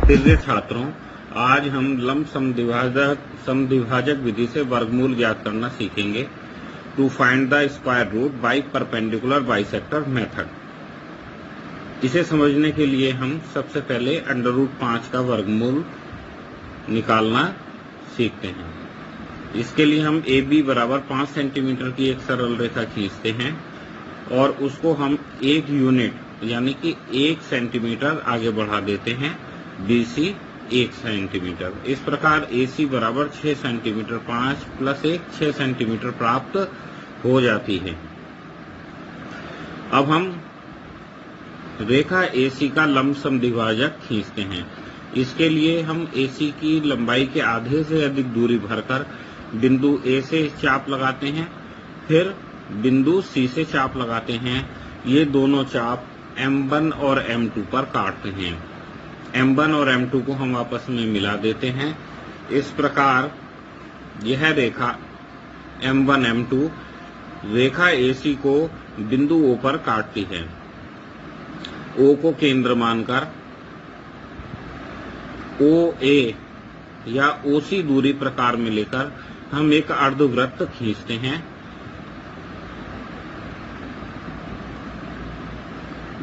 प्रिय छात्रों, आज हम लंब समद्विभाजक विधि से वर्गमूल ज्ञात करना सीखेंगे। To find the square root by perpendicular bisector method. इसे समझने के लिए हम सबसे पहले √5 का वर्गमूल निकालना सीखते हैं। इसके लिए हम AB बराबर 5 सेंटीमीटर की एक सरल रेखा खींचते हैं और उसको हम 1 यूनिट यानी कि 1 सेंटीमीटर आगे बढ़ा देते हैं। BC 1 centimetre. इस प्रकार AC बराबर 6 सेंटीमीटर 5 + 1 6 सेंटीमीटर प्राप्त हो जाती है। अब हम रेखा AC का लंब समद्विभाजक खींचते हैं। इसके लिए हम AC की लंबाई के आधे से अधिक दूरी भरकर बिंदु A से चाप लगाते हैं, फिर बिंदु C से चाप लगाते हैं। ये दोनों चाप M1 और M2 पर काटते हैं। M1 और M2 को हम आपस में मिला देते हैं। इस प्रकार यह रेखा M1 M2 रेखा AC को बिंदु O पर काटती है। O को केंद्र मानकर OA या OC दूरी प्रकार में लेकर हम एक अर्धवृत्त खींचते हैं।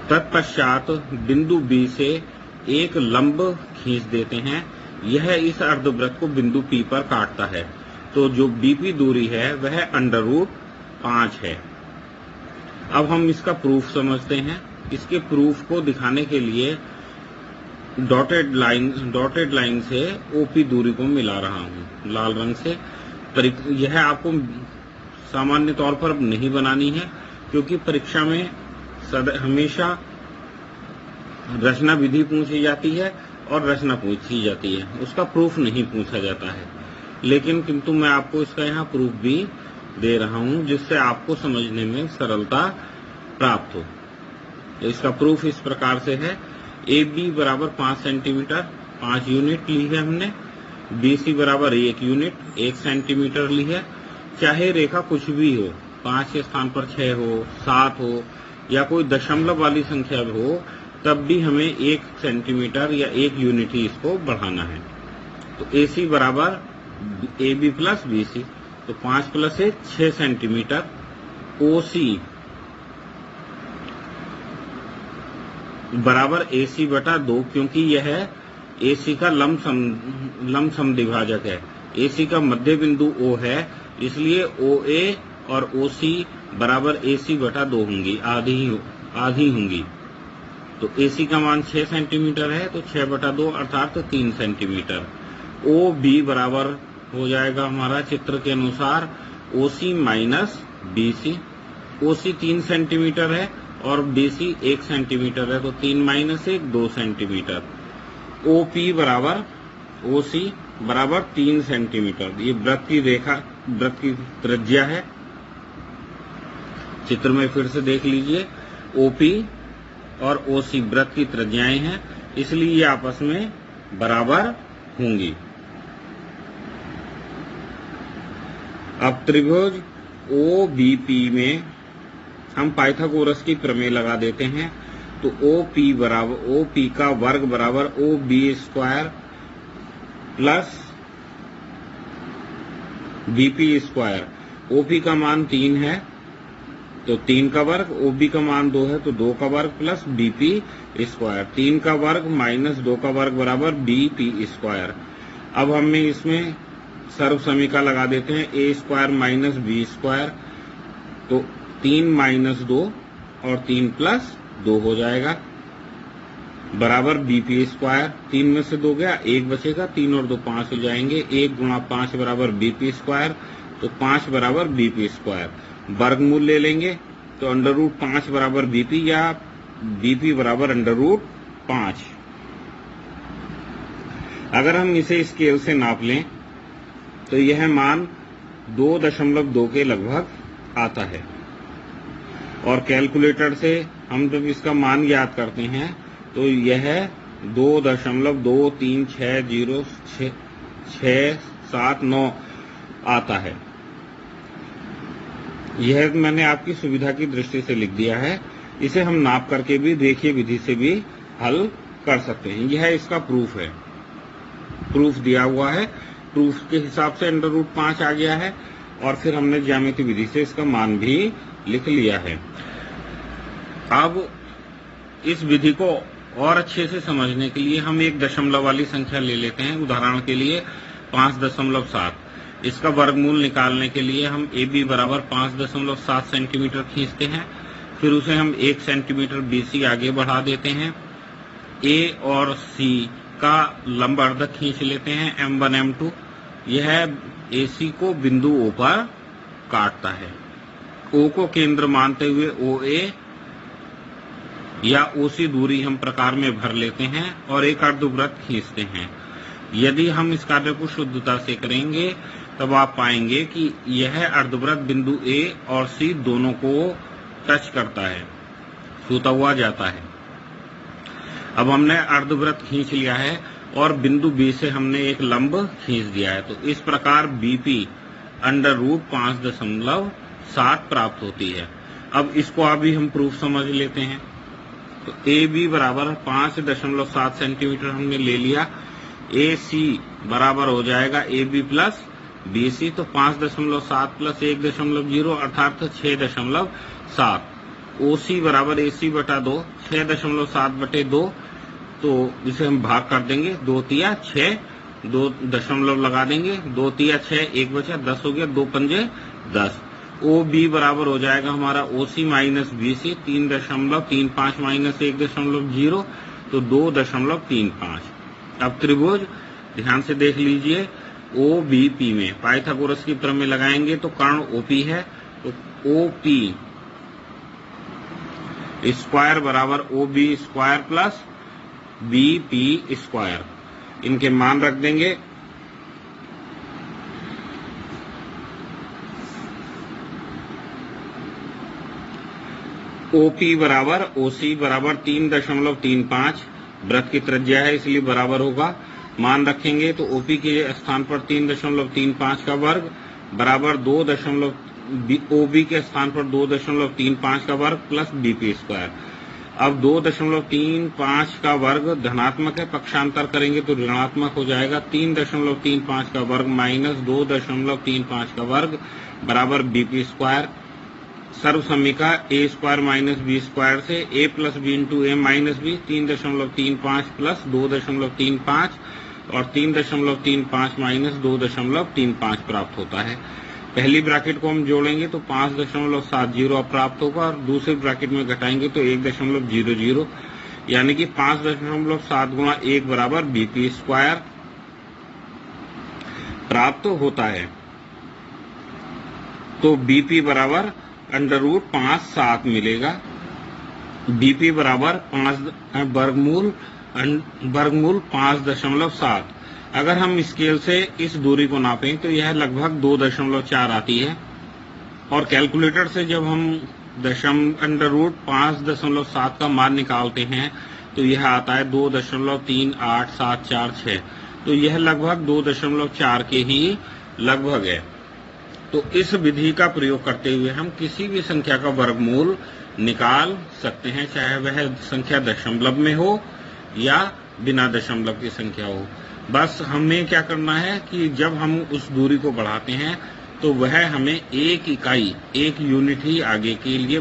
तत्पश्चात बिंदु B से एक लंब खींच देते हैं। यह इस अर्धवृत्त को बिंदु P पर काटता है। तो जो BP दूरी है वह √5 है। अब हम इसका प्रूफ समझते हैं। इसके प्रूफ को दिखाने के लिए डॉटेड लाइन से OP दूरी को मिला रहा हूं लाल रंग से। यह आपको सामान्य तौर पर नहीं बनानी है, क्योंकि परीक्षा में हमेशा रचना विधि पूछी जाती है और रचना पूछी जाती है, उसका प्रूफ नहीं पूछा जाता है। लेकिन किंतु मैं आपको इसका यहाँ प्रूफ भी दे रहा हूँ, जिससे आपको समझने में सरलता प्राप्त हो। इसका प्रूफ इस प्रकार से है। AB बराबर 5 सेंटीमीटर 5 यूनिट ली है हमने। BC बराबर 1 यूनिट 1 सेंटीमीटर ली है। चाहे रेखा कुछ भी हो, 5 के स्थान पर 6 हो, 7 हो या कोई दशमलव वाली संख्या हो, तब भी हमें 1 सेंटीमीटर या 1 यूनिट ही इसको बढ़ाना है। तो AC बराबर AB + BC, तो 5 + 1 6 सेंटीमीटर। OC बराबर AC बटा 2, क्योंकि यह AC का लंब समद्विभाजक है। AC का मध्य बिंदु O है, इसलिए OA और OC बराबर AC बटा 2 होंगी, आधी होंगी। तो AC का मान 6 सेंटीमीटर है, तो 6 बटा 2 अर्थात 3 सेंटीमीटर। OB बराबर हो जाएगा हमारा चित्र के अनुसार OC - BC। OC 3 सेंटीमीटर है और BC 1 सेंटीमीटर है, तो 3 - 1 2 सेंटीमीटर। OP बराबर OC बराबर 3 सेंटीमीटर। ये वृत्त की त्रिज्या है। चित्र में फिर से देख लीजिए। OP और OC वृत्त की त्रिज्याएं हैं, इसलिए ये आपस में बराबर होंगी। अब त्रिभुज OBP में हम पाइथागोरस की प्रमेय लगा देते हैं। तो OP का वर्ग बराबर OB² + BP²। OP का मान 3 है, तो 3 का वर्ग। OB का मान 2 है, तो 2 का वर्ग + BP²। 3 का वर्ग - 2 का वर्ग बराबर BP²। अब हमें इसमें सर्व समीकरण लगा देते हैं। A² - B², तो 3 - 2 और 3 + 2 हो जाएगा बराबर BP²। 3 में से 2 गया, 1 बचेगा, 3 और 2 5 हो जाएंगे। 1 × 5 बराबर BP², तो 5 बराबर BP²। वर्गमूल ले लेंगे, तो √5 बराबर BP या BP बराबर √5। अगर हम इसे स्केल से नाप लें तो यह मान 2.2 के लगभग आता है। और कैलकुलेटर से हम जब इसका मान ज्ञात करते हैं तो यह 2.230679 आता है। यह मैंने आपकी सुविधा की दृष्टि से लिख दिया है। इसे हम नाप करके भी रेखीय विधि से भी हल कर सकते हैं। यह इसका प्रूफ है, प्रूफ दिया हुआ है, प्रूफ के हिसाब से अंडर रूट 5 आ गया है और फिर हमने ज्यामितीय विधि से इसका मान भी लिख लिया है। अब इस विधि को और अच्छे से समझने के लिए हम एक दशमलव वाली संख्या ले लेते हैं। उदाहरण के लिए 5.7। इसका वर्गमूल निकालने के लिए हम AB बराबर 5.7 सेंटीमीटर खींचते हैं, फिर उसे हम 1 सेंटीमीटर BC आगे बढ़ा देते हैं। A और C का लंब अर्धक खींच लेते हैं M1 M2। यह AC को बिंदु O पर काटता है। O को केंद्र मानते हुए OA या OC दूरी हम प्रकार में भर लेते हैं और एक अर्धवृत्त खींचते हैं। यदि हम इस कार्य को शुद्धता से करेंगे तब आप पाएंगे कि यह अर्धवृत्त बिंदु A और C दोनों को टच करता है, छूता हुआ जाता है। अब हमने अर्धवृत्त खींच लिया है और बिंदु B से हमने एक लंब खींच दिया है, तो इस प्रकार BP अंडर रूट 5.7 प्राप्त होती है। अब इसको अभी हम प्रूफ समझ लेते हैं। तो AB बराबर 5.7 सेंटीमीटर हमने ले लिया। AC बराबर हो जाएगा AB प्लस BC, तो 5.7 प्लस 1.0 अर्थात 6.7। OC बराबर AC बटा 2, 6.7 बटे 2, तो इसे हम भाग कर देंगे, 2 तिया 6, 2 दशमलव लगा देंगे, 2 तिया 6, 1 बचा 10 हो गया, 2 पंजे 10। OB बराबर हो जाएगा हमारा OC माइनस BC, 3.35 माइनस 1.0, तो 2.35। अब त्रिभुज ध्यान से देख लीजिए, OBP में पाइथागोरस की तरह में लगाएंगे तो कर्ण OP है, तो OP स्क्वायर बराबर OB square plus BP square. इनके मान रख देंगे। OP बराबर OC बराबर 3.35, वृत्त की त्रिज्या है इसलिए बराबर होगा। मान रखेंगे तो OP के स्थान पर 3.35 का वर्ग बराबर OB के स्थान पर 2.35 का वर्ग प्लस BP स्क्वायर। अब 2.35 का वर्ग धनात्मक है, पक्षांतर करेंगे तो ऋणात्मक हो जाएगा। 3.35 का वर्ग माइनस 2.35 का वर्ग बराबर BP स्क्वायर। सर्व समीका A square minus B square से A plus B into A minus B 3.35 plus 2.35 और 3.35 माइनस 2.35 प्राप्त होता है। पहली ब्रैकेट को हम जोड़ेंगे तो 5.70 प्राप्त होगा और दूसरी ब्रैकेट में घटाएंगे तो 1.00, यानी कि 5.7 गुणा 1 बराबर BP स्क्वायर प्राप्त होता है। तो BP बराबर अंडर रूट 5.7 मिलेगा। BP बराबर 5 वर्गमूल 5.7। अगर हम स्केल से इस दूरी को नापें तो यह लगभग 2.4 आती है और कैलकुलेटर से जब हम अंडर रूट 5.7 का मान निकालते हैं तो यह आता है 2.38746। तो यह लगभग 2.4 के ही लगभग है। तो इस विधि का प्रयोग करते हुए हम किसी भी संख्या का वर्गमूल निकाल सकते हैं, चाहे वह संख्या दशमलव में हो या बिना दशमलव की संख्या हो। बस हमें क्या करना है कि जब हम उस दूरी को बढ़ाते हैं तो वह हमें एक इकाई, एक यूनिट ही आगे के लिए